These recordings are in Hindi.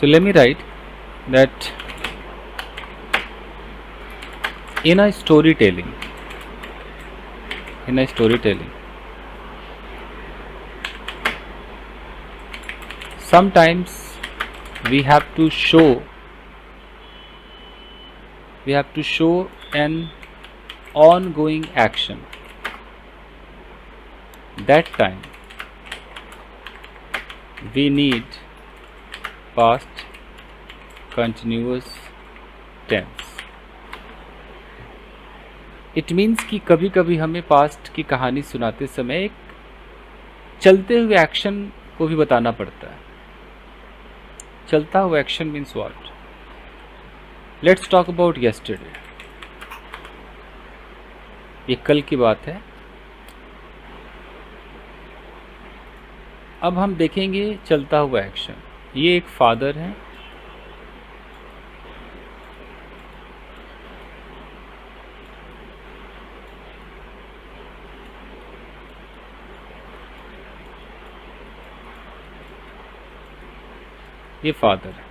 So let me write that in a storytelling, sometimes we have to show an ongoing action. That time we need past continuous tense. It means कि कभी कभी हमें पास्ट की कहानी सुनाते समय एक चलते हुए एक्शन को भी बताना पड़ता है. चलता हुआ action means what? Let's talk about yesterday. ये कल की बात है. अब हम देखेंगे चलता हुआ एक्शन. ये एक फादर है. ये फादर है.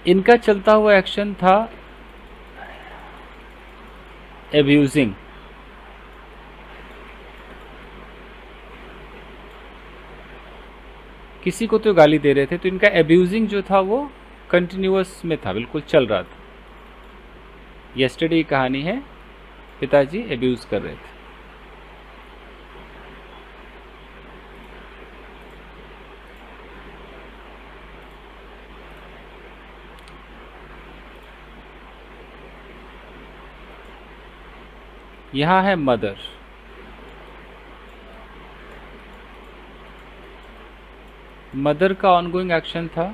इनका चलता हुआ एक्शन था एब्यूजिंग. किसी को तो गाली दे रहे थे, तो इनका एब्यूजिंग जो था वो कंटिन्यूअस में था, बिल्कुल चल रहा था. यस्टरडे की कहानी है, पिताजी एब्यूज कर रहे थे. यहाँ है मदर. मदर का ऑनगोइंग एक्शन था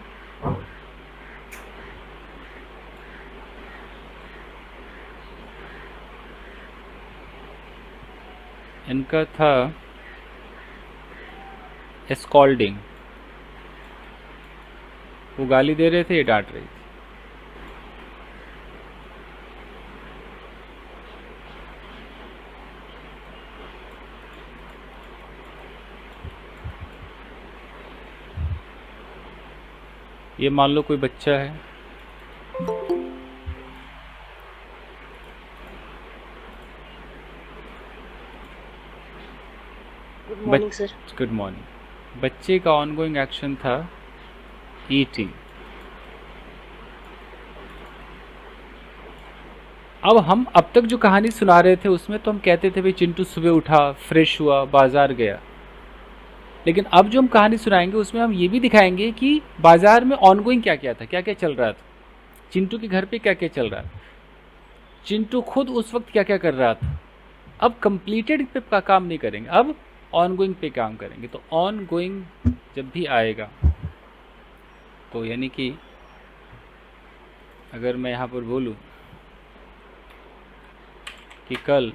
इनका था स्कॉल्डिंग. वो गाली दे रहे थे, ये डांट रही थी. ये मान लो कोई बच्चा है. Good morning sir. Good morning. बच्चे का ऑनगोइंग एक्शन था ईटिंग. अब हम अब तक जो कहानी सुना रहे थे उसमें तो हम कहते थे भाई चिंटू सुबह उठा, फ्रेश हुआ, बाजार गया. लेकिन अब जो हम कहानी सुनाएंगे उसमें हम ये भी दिखाएंगे कि बाजार में ऑनगोइंग क्या क्या था, क्या क्या चल रहा था. चिंटू के घर पे क्या क्या चल रहा था, चिंटू खुद उस वक्त क्या क्या कर रहा था. अब कंप्लीटेड पे का काम नहीं करेंगे, अब ऑनगोइंग पे काम करेंगे. तो ऑनगोइंग जब भी आएगा तो यानी कि अगर मैं यहाँ पर बोलूँ कि कल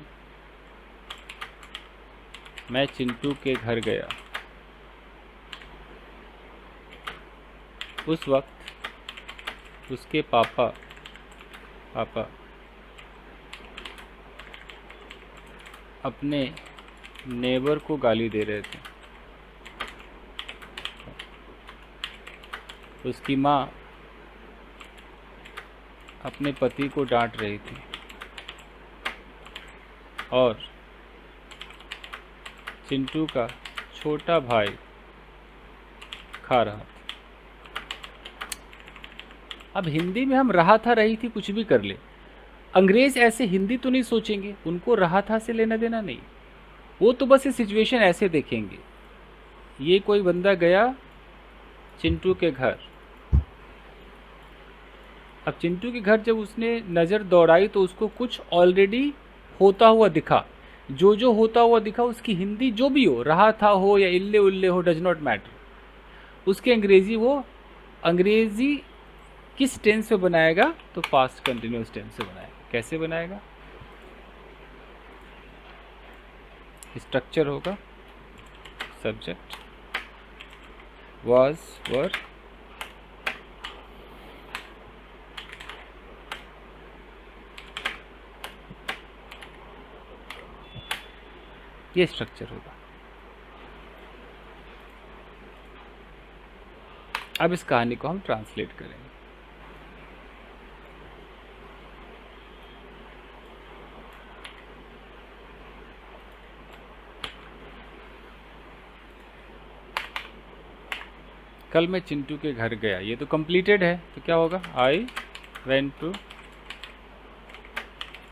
मैं चिंटू के घर गया, उस वक्त उसके पापा अपने नेबर को गाली दे रहे थे. उसकी माँ अपने पति को डांट रही थी और चिंटू का छोटा भाई खा रहा था. अब हिंदी में हम रहा था, रही थी, कुछ भी कर ले. अंग्रेज ऐसे हिंदी तो नहीं सोचेंगे, उनको रहा था से लेना देना नहीं. वो तो बस ये सिचुएशन ऐसे देखेंगे. ये कोई बंदा गया चिंटू के घर. अब चिंटू के घर जब उसने नज़र दौड़ाई तो उसको कुछ ऑलरेडी होता हुआ दिखा. जो होता हुआ दिखा उसकी हिंदी जो भी हो, रहा था हो या इल्ले उल्ले हो, डज नॉट मैटर. उसके अंग्रेजी किस टेंस में बनाएगा? तो पास्ट कंटिन्यूअस टेंस से बनाएगा. कैसे बनाएगा? स्ट्रक्चर होगा सब्जेक्ट, वाज, वर, ये स्ट्रक्चर होगा. अब इस कहानी को हम ट्रांसलेट करेंगे। कल मैं चिंटू के घर गया, ये तो कंप्लीटेड है, तो क्या होगा? I went to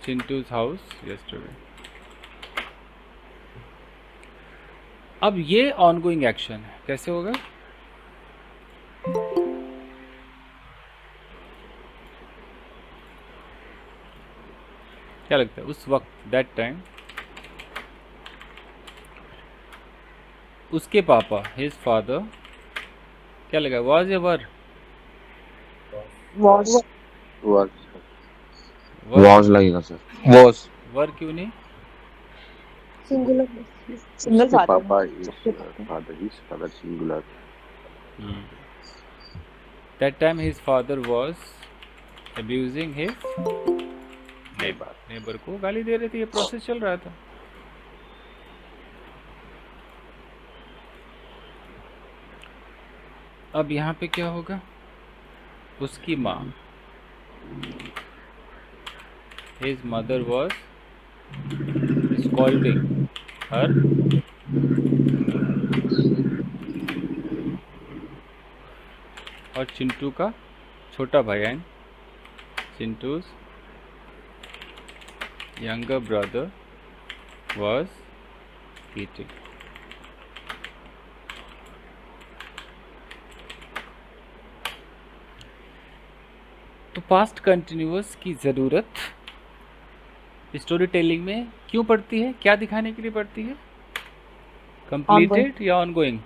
Chintu's house yesterday. अब ये ऑनगोइंग एक्शन है, कैसे होगा? क्या लगता है उस वक्त, दैट टाइम, उसके पापा, हिज फादर, क्या लगा, वाज या were? was was were, was लगेगा सर। was वर क्यों नहीं? सिंगुलर सिंगल उसके फादर पापा सबके पापा his father singular that time his father was abusing his neighbour, neighbour को गाली दे रहे थे, ये प्रोसेस चल रहा था। अब यहाँ पे क्या होगा? उसकी माँ, his mother was scolding her, और चिंटू का छोटा भाई and Chintu's younger brother was eating. तो पास्ट कंटिन्यूअस की ज़रूरत स्टोरी टेलिंग में क्यों पड़ती है? क्या दिखाने के लिए पड़ती है? कंप्लीटेड या ongoing?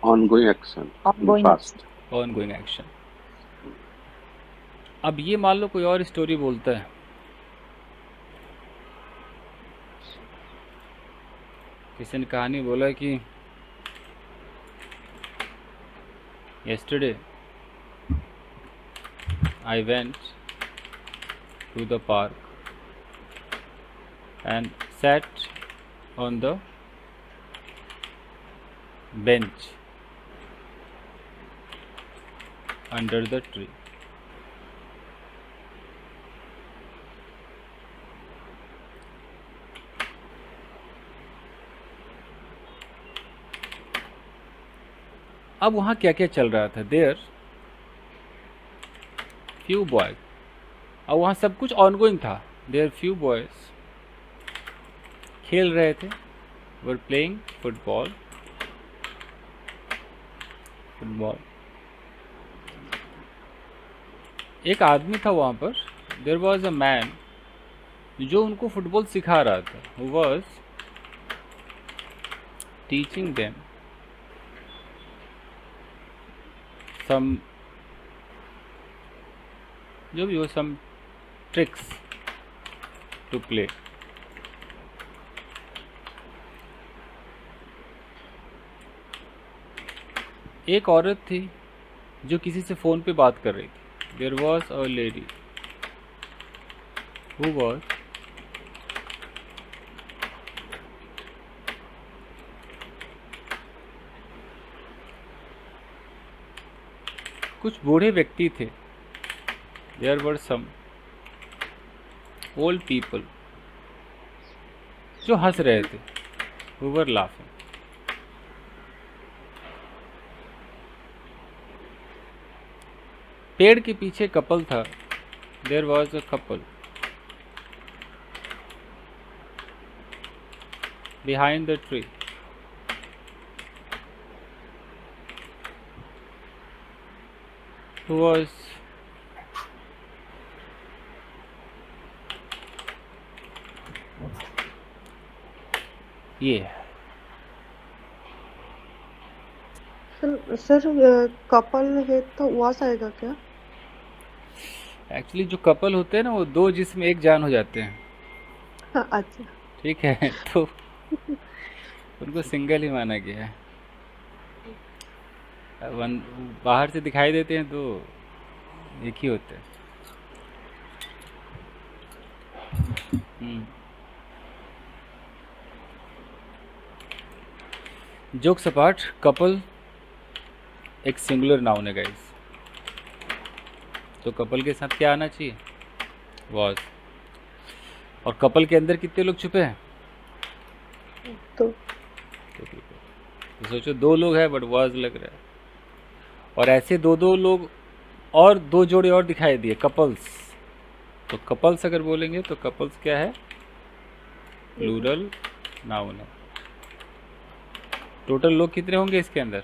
ongoing action in Ongoing past ongoing action. अब ये मान लो कोई और स्टोरी बोलता है, किसी ने कहानी बोला कि yesterday I went to the park and sat on the bench under the tree. अब वहाँ क्या क्या चल रहा था? देयर फ्यू बॉयज, अब वहाँ सब कुछ ऑनगोइंग था। देयर फ्यू बॉयज खेल रहे थे, वर प्लेइंग फुटबॉल, फुटबॉल। एक आदमी था वहाँ पर, देयर वॉज अ मैन जो उनको फुटबॉल सिखा रहा था, who was teaching them some, जो भी हो, सम ट्रिक्स टू प्ले। एक औरत थी जो किसी से फ़ोन पे बात कर रही थी। There was a lady who was कुछ बूढ़े व्यक्ति थे, there were some old people जो हंस रहे थे, हु वर लाफिंग। पेड़ के पीछे कपल था, there was a couple behind the tree, who was ये सर कपल है तो वास आएगा क्या? एक्चुअली जो कपल होते हैं ना, वो दो जिसमें एक जान हो जाते हैं, हाँ, अच्छा ठीक है, तो उनको सिंगल ही माना गया है। बाहर से दिखाई देते हैं तो एक ही होते हैं। जोक्स अपार्ट, कपल एक सिंगुलर नाउन है गाइस, तो कपल के साथ क्या आना चाहिए? वॉज। और कपल के अंदर कितने लोग छुपे हैं? तो तो सोचो 2 लोग हैं बट वॉज लग रहा है, और ऐसे 2 लोग और 2 जोड़े और दिखाई दिए, कपल्स। तो कपल्स अगर बोलेंगे तो कपल्स क्या है? प्लूरल नाउन है। टोटल लोग कितने होंगे इसके अंदर?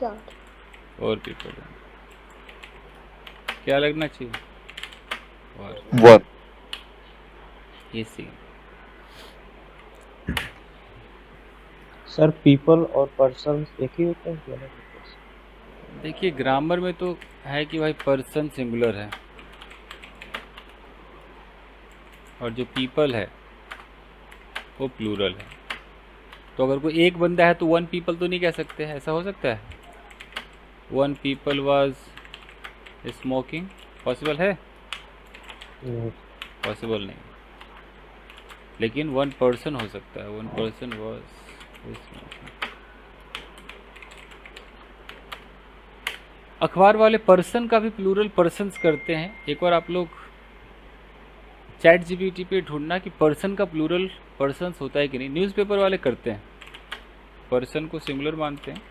4 4 पीपल होंगे। क्या लगना चाहिए? और वर। ये सी। सर पीपल और पर्सन एक ही होते हैं कि अलग होते हैं? देखिए ग्रामर में तो है कि भाई पर्सन सिंगुलर है, और जो पीपल है वो प्लूरल है। तो अगर कोई एक बंदा है तो 1 पीपल तो नहीं कह सकते हैं, ऐसा हो सकता है? 1 पीपल वाज स्मोकिंग, पॉसिबल है? नहीं। पॉसिबल नहीं। लेकिन 1 पर्सन हो सकता है, 1 पर्सन वाज स्मोकिंग। अखबार वाले पर्सन का भी प्लूरल पर्सन्स करते हैं। एक बार आप लोग चैट जीपीटी पे ढूंढना कि पर्सन का प्लूरल पर्सन्स होता है कि नहीं। न्यूज़पेपर वाले करते हैं, पर्सन को सिंगुलर मानते हैं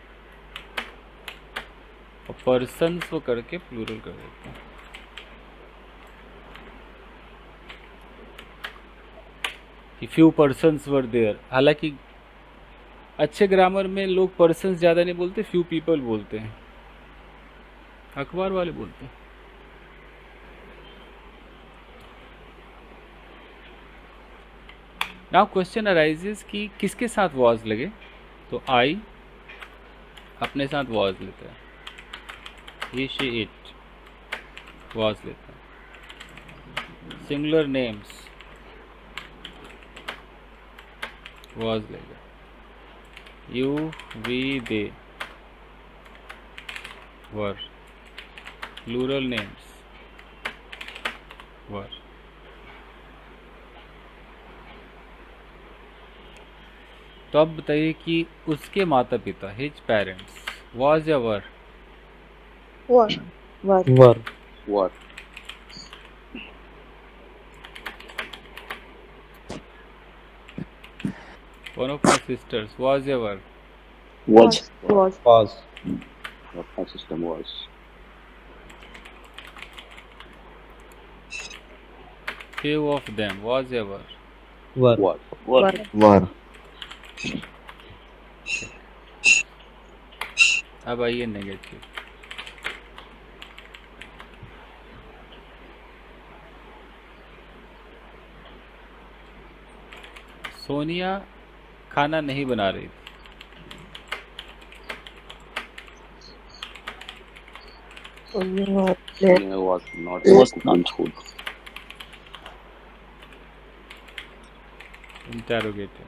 और पर्सन्स को करके प्लूरल कर देते हैं। कि फ्यू पर्सन्स वर देयर, हालांकि अच्छे ग्रामर में लोग पर्सन्स ज़्यादा नहीं बोलते, फ्यू पीपल बोलते हैं, अखबार वाले बोलते हैं। नाउ क्वेश्चन अराइजेस कि किसके साथ वॉज लगे, तो आई अपने साथ वॉज लेता है, ही शी इट वॉज लेता है। सिंगुलर नेम्स वॉज लेगा, you we they were. Plural names were. तो अब बताइए कि उसके माता पिता, हिज पेरेंट्स, वॉज या were? Were were. Were. One of my sisters, was या were? Was. was pass. My system was. Few of them, was या were? Were. Was. Were Were. अब आइए नेगेटिव। सोनिया खाना नहीं बना रही थी, Sonia was not cooking food. Interrogative.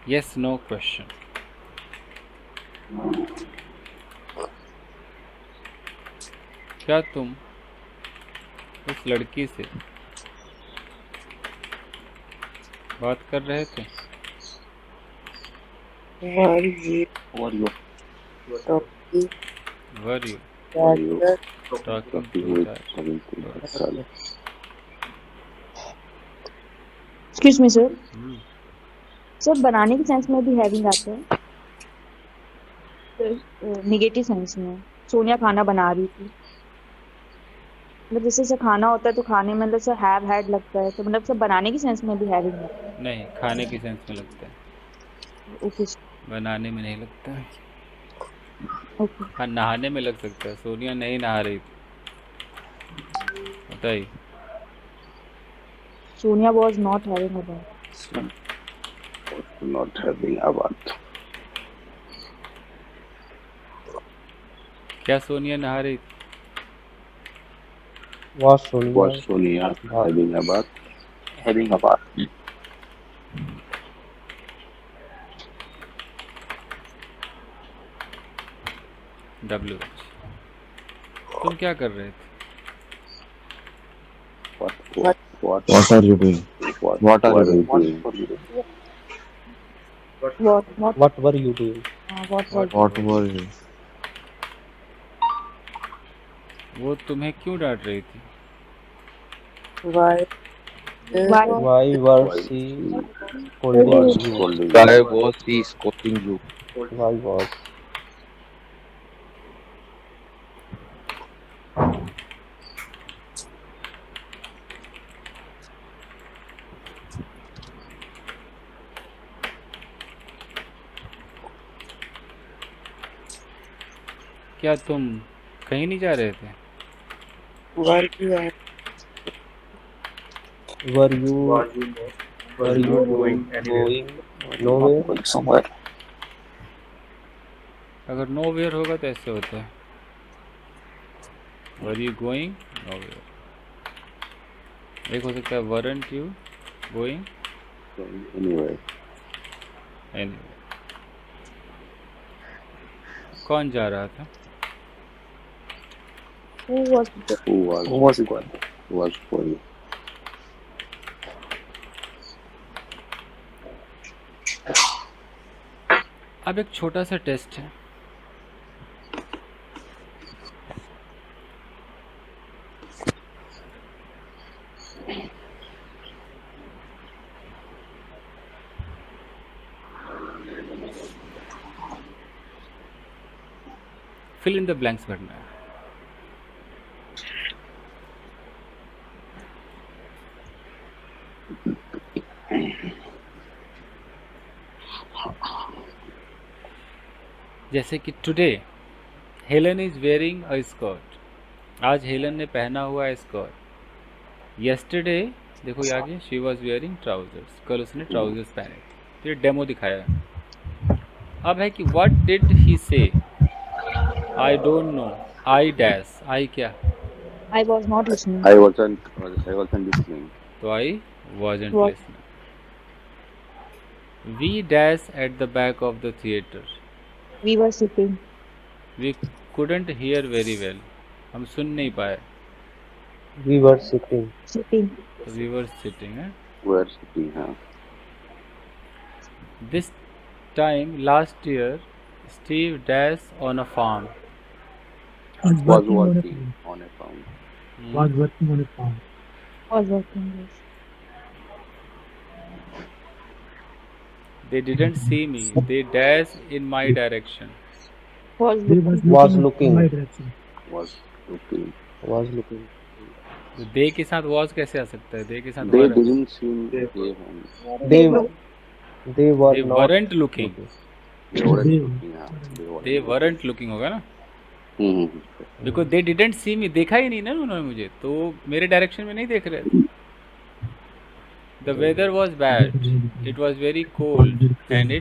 Yes no question. क्या तुम उस लड़की से बात कर रहे थे? Were you? Were you Were you talking talking to with that? talking to that girl? Excuse me sir. Sir बनाने के सेंस में भी हैविंग आता है, निगेटिव सेंस में। सोनिया खाना बना रही थी, मतलब जैसे से खाना होता है तो खाने में मतलब सर हैव हैड लगता है, तो मतलब सर बनाने के सेंस में भी हैविंग आता नहीं, खाने की सेंस में लगता है, है। ओके बनाने में नहीं लगता है। ओके। हाँ, नहाने में लग सकता है। सोनिया नहीं नहा रही थी, बताइए। Sonia was not having a bath. Not having a bath. क्या सोनिया नहा रही थी? Was Sonia Was Sonia having a bath? Having a bath. WH। तुम क्या कर रहे थे? What? What are you doing? What are you doing? What What were you doing? what was What were you? वो तुम्हें क्यों डांट रही थी? Why? why Why were Why she she scolding was you? scolding Why you? was he scolding you? Why was? क्या तुम कहीं नहीं जा रहे थे? Were you at? Were you not going nowhere? Going somewhere. अगर नो वेयर होगा तो ऐसे होता है, were you going nowhere. एक हो सकता है weren't you going Going anywhere. Anyway. कौन जा रहा था? who was Who was going? Was going. अब एक छोटा सा टेस्ट है। फिल इन द ब्लैंक्स भरना है। जैसे कि today Helen is wearing a skirt. आज हेलन ने पहना हुआ है स्कर्ट। यस्टरडे देखो ये आगे शी वॉज वेयरिंग ट्राउजर्स। कल उसने ट्राउजर्स पहने थे। ये डेमो दिखाया है। अब है कि what did he say? I don't know. I dash. I क्या? I was not listening. I wasn't listening. तो आई wasn't What? listening. We dash at the back of the theater. We were sitting. We couldn't hear very well. हम सुन नहीं पाए। We were sitting. Sitting. तो we were sitting है। Were sitting. Huh? This time last year, Steve dashed on a farm. Was working on a farm. Was working on a farm. Was working. Yes. They didn't see me. They dashed in my direction. Was They looking. Was in looking. my direction. Was looking. Was looking. तो दे के साथ was कैसे आ सकता है? दे के साथ They were है। didn't seem they home. They were They not weren't looking. They weren't They- looking. Huh? They weren't looking होगा ना? Hmm. Because they didn't see me. देखा ही नहीं ना उन्होंने मुझे, तो मेरे डायरेक्शन में नहीं देख रहे थे। The weather was bad. It was very cold and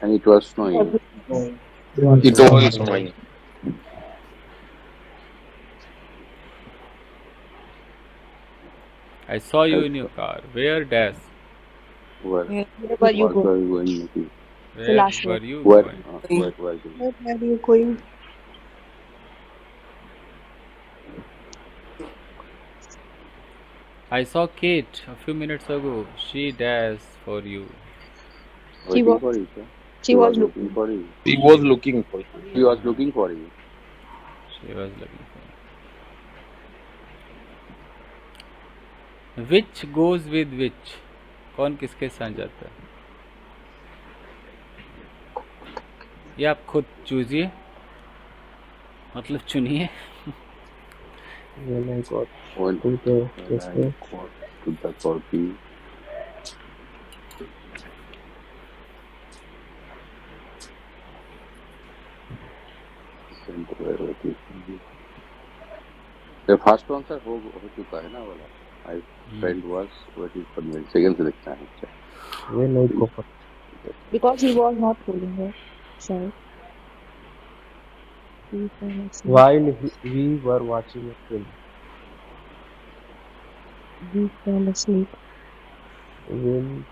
And it was snowing. It was snowing. I saw you in your car. Where dash? Where? Where were you What going? were you going to? Where last were word. you Where? going? Where were you? Where are you going? I saw Kate a few minutes ago. She dashed for you. She Waiting was- for you. Sir? She was looking. looking for you. He was looking for you. She was looking for you. She was looking for you. Which goes with which? कौन किसके साथ जाता है? ये आप खुद चूजिए, मतलब चुनिए। when I got When to the I cafe. got to the coffee. The first answer हो चुका है ना वाला. My friend was waiting for me. Second से देखता है. When I got Because he was not holding her. Sorry. We fell asleep. while we were watching a film. We fell asleep. When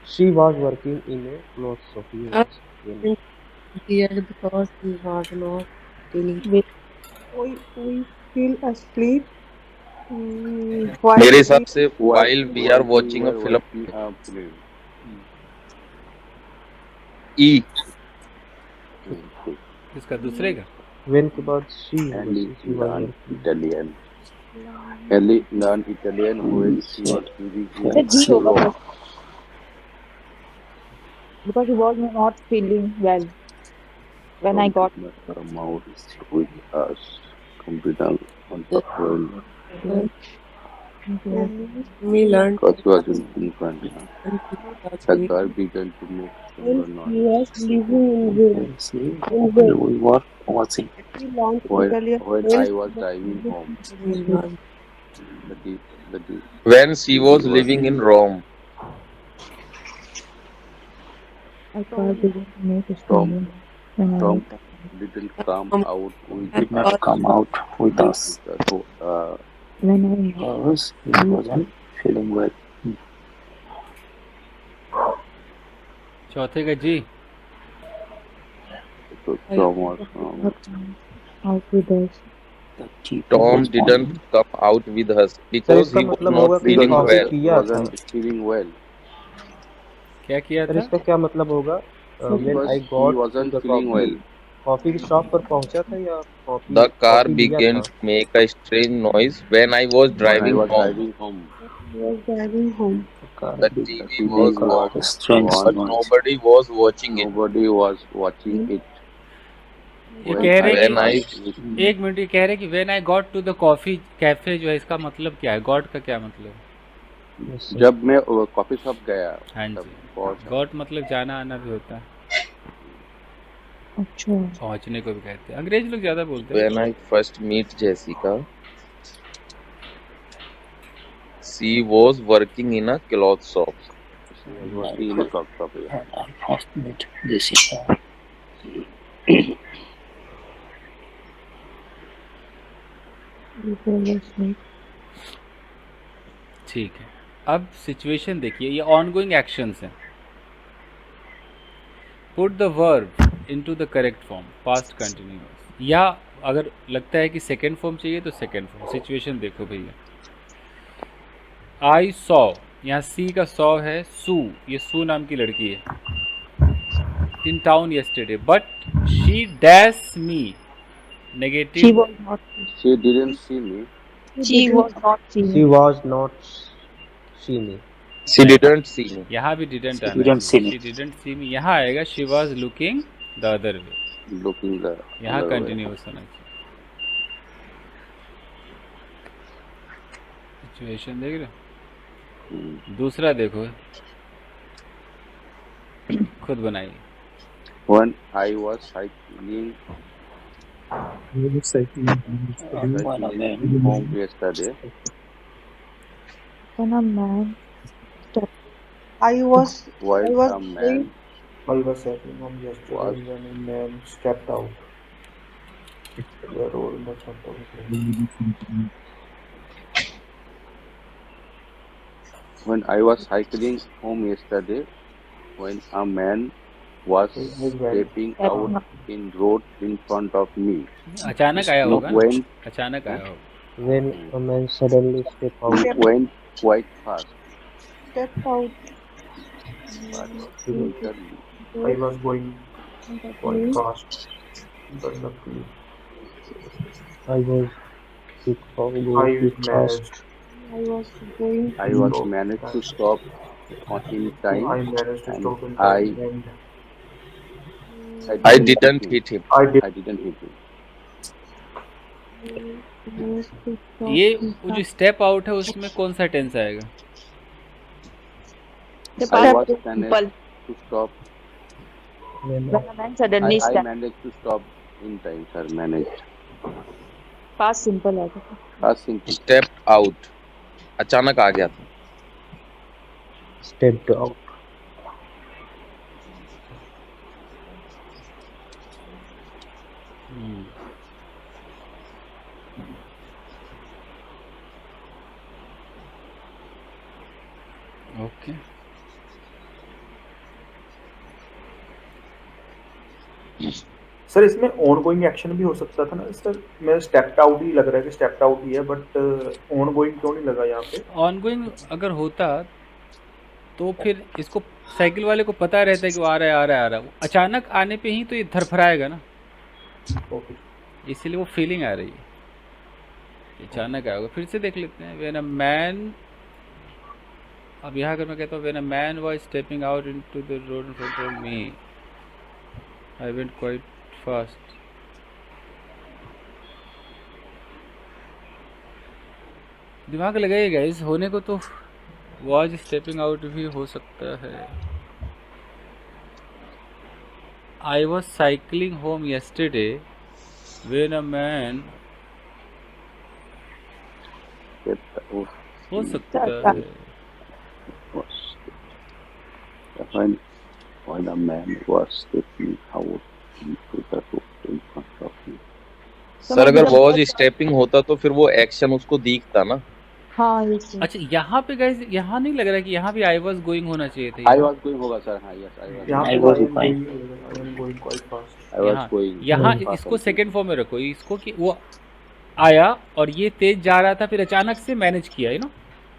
she was working in a clothes shop. Yes. When Here because he was not feeling. Wait, We feel asleep while मेरे we हिसाब से While while we are while we watching a were film. watching a film. E. किसका दूसरे का? when के बाद she Ellie जैसे she was learned working. Italian. Ellie learned Italian when she was living the in G होगा Rome. first because he was not feeling well when I Tom got. did not come out with us. Computer on the phone. we learned Because he was in front. and he was The living car began to make when similar he noise. was living in Rome. We were watching. He learned Italian When when I he was was driving home, living in Rome. the When she was was living in Rome. I can't even make a Tom statement when I Tom was. didn't come out with Did not come out with us When I because he wasn't feeling well. चौथे का जी. so Tom was out with us. The chief Tom was didn't come out with us sir because इसका he was मतलब not होगा कि feeling कॉफी well. पिया था. wasn't feeling well. क्या किया सर था? इसका क्या मतलब होगा? when Because I he got to wasn't the feeling coffee, well. Coffee की शॉप पर पहुंचा था या The car कॉफी लिया began था? to make a strange noise when I was When I driving was home. driving home, He was driving home. The car The began the TV TV was was on, a strange on. but noise. nobody was watching it. Nobody was watching it. ये When कह रहे I When I asked it, एक मिनट, ये कह रहे कि when I got to the coffee cafe, जो है इसका मतलब क्या है? गॉट का क्या मतलब है? Yes, sir. जब मैं कॉफी शॉप गया हाँ तब जी, पहुंचा। गॉट मतलब जाना आना भी होता है, अच्छा पहुंचने को भी कहते हैं। अंग्रेज लोग ज्यादा बोलते हैं। when I first meet Jessica, she was working in a cloth shop. She was working in a cloth shop. And I first met Jessica. ठीक है, अब सिचुएशन देखिए, ये ऑनगोइंग एक्शंस हैं। Put the verb into the correct form, past continuous, या अगर लगता है कि सेकेंड फॉर्म चाहिए तो सेकेंड फॉर्म। सिचुएशन देखो भैया, आई सॉ, यहाँ सी का सॉ है, सू, ये सू नाम की लड़की है, in town yesterday, but she dash me she negative. was not She didn't see me. she was not seen. She was not see me. She didn't see me. यहाँ भी didn't She आना didn't see चाहिए, me. she didn't see me, यहाँ आएगा she was looking the other way, Looking the यहाँ other way. कंटिन्यूअस होना चाहिए। सिचुएशन देख रहे हो? दूसरा देखो, खुद बनाइए। When I was cycling We were cycling home yesterday. When a man home yesterday, When a man I was while I was a man I was cycling home yesterday was when a man stepped out the road in the front of the place. when I was cycling home yesterday, when a man was stepping out in road in front of me. अचानक आया No, होगा ना? when अचानक आया होगा। When a man suddenly step out, it went quite fast. stepped out. But eventually, I was going fast, but luckily I was quick I fast. managed. I was going. I was managed to stop in time, I managed to and stop in I time, and I didn't hit him. I did. I didn't hit him. managed to stop ये in वो जो स्टेप आउट है उसमें कौन सा टेंस आएगा? the I past was simple managed to stop. When when a man suddenly I step managed to stop in time, sir. Managed. past simple है Past simple. Stepped out. अचानक आ गया था। stepped out. ओके, सर इसमें ऑन गोइंग एक्शन भी हो सकता था ना सर, मैं स्टेप्ड आउट ही लग रहा है कि स्टेप्ड आउट ही है, बट ऑन गोइंग क्यों नहीं लगा यहाँ पे? ऑनगोइंग अगर होता तो फिर इसको साइकिल वाले को पता रहता है कि वो आ रहा है आ रहा है आ रहा है, वो अचानक आने पे ही तो ये धरफराएगा ना, ओके इसीलिए वो फीलिंग आ रही है कि अचानक आएगा। फिर से देख लेते हैं। व्हेन अ मैन, अब यहाँ अगर मैं कहता हूँ when a man was stepping out into the road in front of me I went quite fast. दिमाग लगाइएगा, इस होने को तो वाज स्टेपिंग आउट भी हो सकता है। I was cycling home yesterday when a man, Stepped out हो in सकता अच्छा, है। was when a man was stepping out into the road in front of me. तो सर मैं अगर मतलब वॉज स्टेपिंग होता तो फिर वो एक्शन उसको दिखता ना। हाँ ये चीज अच्छा यहाँ पे गाइस, यहाँ नहीं लग रहा कि यहाँ भी आई वॉज गोइंग होना चाहिए था। I यहाँ was going होगा सर, हाँ यस आई वाज यहाँ I पे was I am going. Going, I am going quite fast. I was यहाँ गोइंग यहाँ नहीं। इसको सेकंड फॉर्म में रखो, इसको कि वो आया और ये तेज जा रहा था, फिर अचानक से मैनेज किया है ना,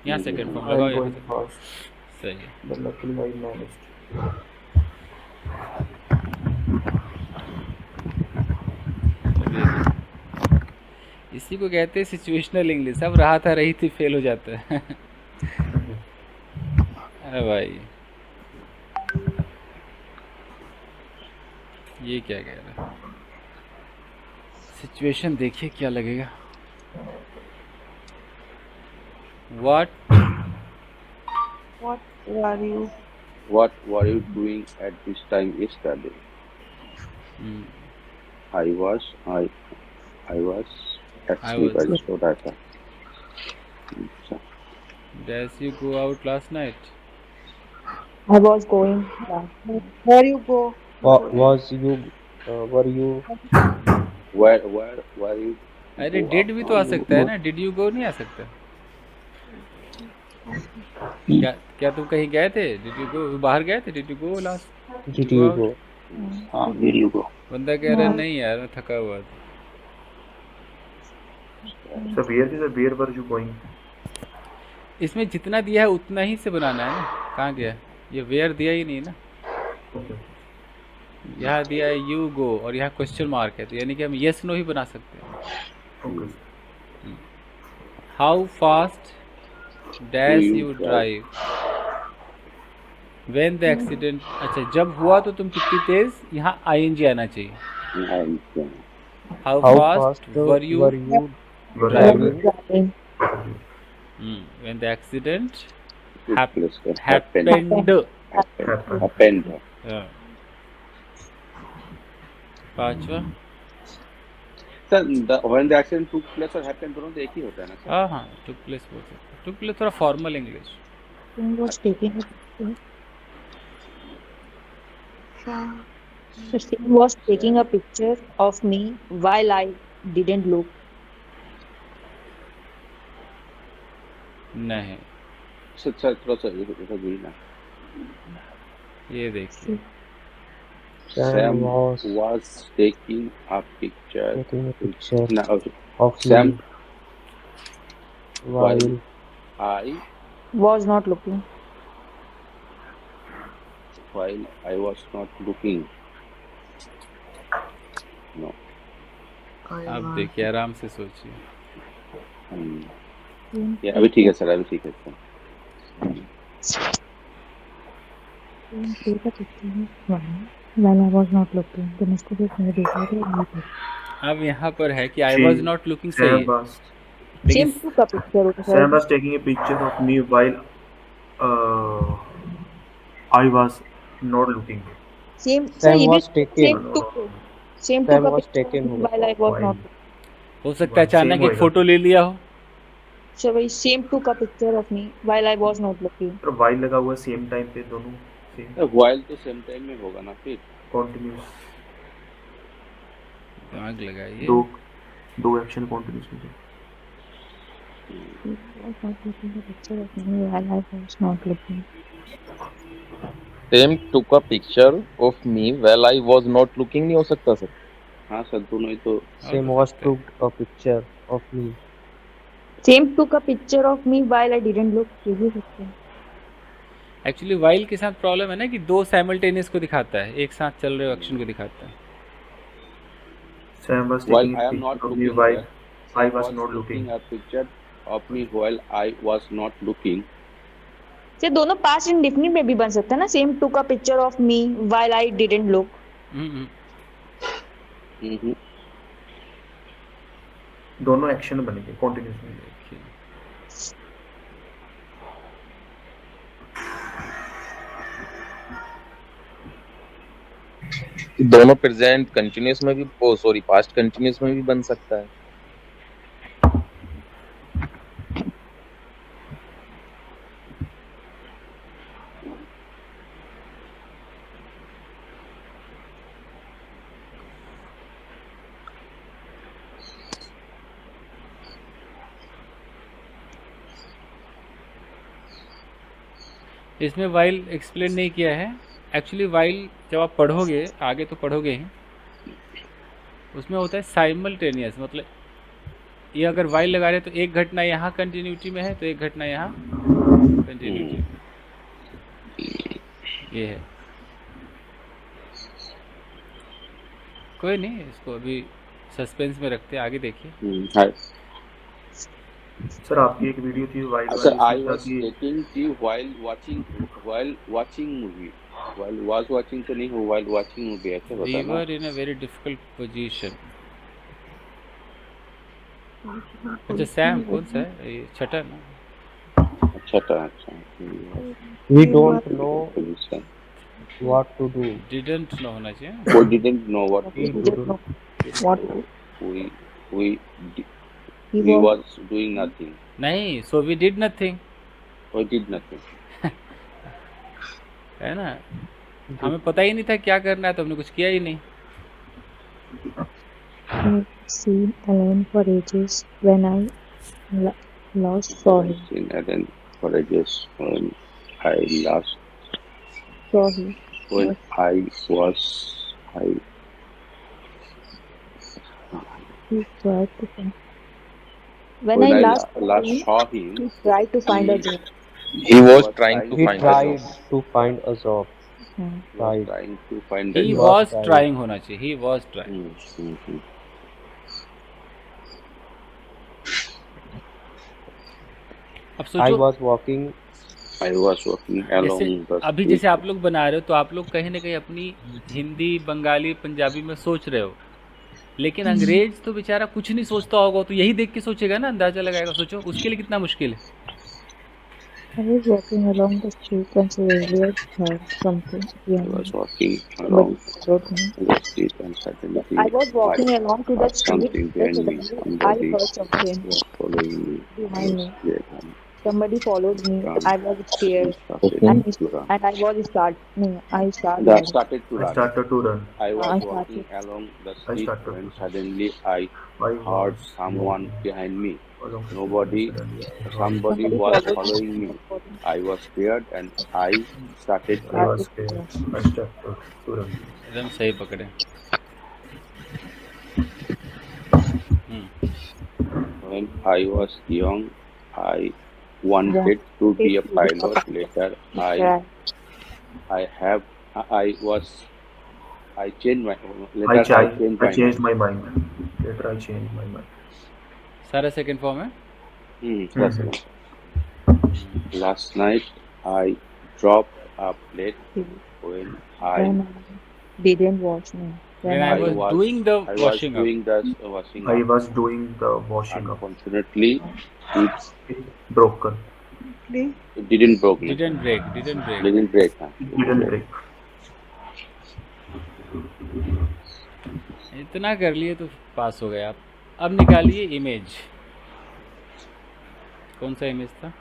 यहाँ सेकंड फॉर्म आई लगाओ एम यहाँ गोइंग से। फास्ट सही है। But luckily I managed. इसी को कहते हैं सिचुएशनल इंग्लिश। अब रहा था रही थी फेल हो जाता है। अरे भाई ये क्या कह रहा है, सिचुएशन देखिए क्या लगेगा। What What were you? What were you doing at this time yesterday? I was actually was- very sure that अच्छा, dash you go out last night. I was going back. Where you go? Was you were you where you अरे go डिड out भी तो आ now? सकता है ना, डिड यू गो नहीं आ सकता। क्या क्या तुम कहीं गए थे? डिड यू गो, बाहर गए थे? Did you go last? did you go? हाँ, where you go? बंदा कह रहा है नहीं यार मैं थका हुआ था। Sir where were you going? इसमें जितना दिया है उतना ही से बनाना है ना। कहाँ गया ये, वेयर दिया ही नहीं ना। यहाँ दिया है यू गो और यहाँ क्वेश्चन मार्क है, तो यानी कि हम यस नो ही बना सकते हैं। How fast dash You you drive. Drive when the accident. अच्छा जब हुआ तो तुम कितनी तेज, यहाँ आईएनजी आना चाहिए। And how How fast fast were you were you driving? Driving. When the accident took place happened. happened. पांचवा, Sir, when the accident took place or happened दोनों तो एक ही होता है ना सर? हाँ हाँ टुक प्लेस बोल सकते। टुक प्लेस थोड़ा formal English. He was taking a picture. So he was taking a picture of me while I didn't look. नहीं, सर थोड़ा सा इधर घुरी ना। ये देखिए Sam was was taking a picture. taking a picture No, of Sam me while I Was not looking. was not looking. No. आप देखिए आराम से सोचिए। ये अभी ठीक है सर, अभी ठीक है sir. Take a picture of me while I was not looking. then इसको भी मैंने देखा था नहीं था। अब यहाँ पर है कि आई She- वॉज नॉट लुकिंग सही है, Same लेकिन took a picture of her. Sam was taking a picture of me while I was not looking. Same. Sam ये भी was taken. Same took. Same Sam took a was picture of taken me while I was While. not. हो सकता है अचानक Same एक होएगा। फोटो ले लिया हो। So वही same took a picture of me while I was not looking. तो while लगा हुआ सेम टाइम पे, दोनों सेम While तो सेम टाइम में होगा ना फिर। कॉन्टिन्यूस, दिमाग लगाइए। दो एक्शन कॉन्टिन्यूस में। He was not taking a picture of me while I was not looking. Same took a picture of me while I was not looking, नहीं हो सकता सर? हाँ सर, दोनों ही तो Same हो was सकता है। took a picture of me. Same took a picture of me while I didn't look, ये भी हो सकता है। एक्चुअली वाइल के साथ प्रॉब्लम है ना कि दो साइमल्टेनियस को दिखाता है, एक साथ चल रहे एक्शन को दिखाता है। Sam was while taking I a am not picture of me looking while here. I Sam was was not taking looking. a picture of me while I was not looking. ये दोनों पास्ट इंडेफिनिट में भी बन सकता है ना, same took a picture of me while I didn't look। हम्म, हम्म। दोनों एक्शन बनेंगे कॉन्टिन्यूस में। देखिए दोनों प्रेजेंट कंटिन्यूस में भी, ओ सॉरी पास्ट कंटिन्यूस में भी बन सकता है। इसमें वाइल एक्सप्लेन नहीं किया है। एक्चुअली वाइल जब आप पढ़ोगे, आगे तो पढ़ोगे ही, उसमें होता है साइमल्टेनियस, मतलब ये अगर वाइल लगा रहे तो एक घटना यहाँ कंटिन्यूटी में है तो एक घटना यहाँ कंटिन्यूटी में, ये है। कोई नहीं, इसको अभी सस्पेंस में रखते हैं, आगे देखिए। है सर आपकी एक वीडियो थी वाइल्ड सर, वाली, I इसमें था was कि taking tea while watching movie. While was watching तो नहीं हो, while watching movie ऐसे वी होता है ना। वर इन अ वेरी डिफिकल्ट पोजीशन। अच्छा सैम कौन सा है ये, छठा ना? अच्छा था, अच्छा। We don't know Position. what to do. Didn't न होना चाहिए। We didn't know what to We do. Didn't know what to do। We He we was was doing nothing. नहीं, so we did nothing, We did nothing. है ना? हमें पता ही नहीं था क्या करना है तो हमने कुछ किया ही नहीं। seen Alan for ages when I last saw him। Seen Alan for ages when I last Saw him। when I was I He tried to find। When when I I last saw him, saw him, he tried to find a he job। He was trying to He find a tried job. to find a job. हाँ। was Tried. trying to find a he job. Was trying. Trying होना चाहिए, ही वॉज ट्राइंग। हम्म। अब I सोचो, was walking. I was walking जैसे along the अभी street. जैसे आप लोग बना रहे हो तो आप लोग कहीं ना कहीं अपनी हिंदी, बंगाली, पंजाबी में सोच रहे हो, लेकिन अंग्रेज तो बेचारा कुछ नहीं सोचता होगा, तो यही देख के सोचेगा ना, अंदाजा लगाएगा। सोचो उसके लिए कितना मुश्किल है। I was walking along the street and suddenly I heard something I behind was me। walking Somebody along followed me। the street and suddenly I was I walking along to the heard street something and behind me. suddenly I Somebody heard something was following me. I behind was me। scared and Somebody followed me। run. I was scared Okay. and To run. I was start no, I started I running। started to I run. started to run. I was I walking started along the I street started when to run. suddenly I I heard was someone walking behind me. along the street Nobody, and suddenly I heard somebody somebody was followed following me. me। I was scared and I started to I run. was scared. I started to run. एकदम सही पकड़े। When I was young, I wanted to be a pilot. Later, I changed my later I changed I my changed mind. my mind. Later I changed my mind. सारा सेकंड फॉर्म है। That's Mhm. it. Last night I dropped a plate when When I didn't wash me। When I was doing the I was washing up, doing the washing I up. was doing the washing up. Unfortunately, It broken. it didn't broke. didn't break, didn't break। Didn't break. Huh? It didn't break. इतना कर लिए तो पास हो गए आप। अब निकालिए इमेज। कौन सा इमेज था?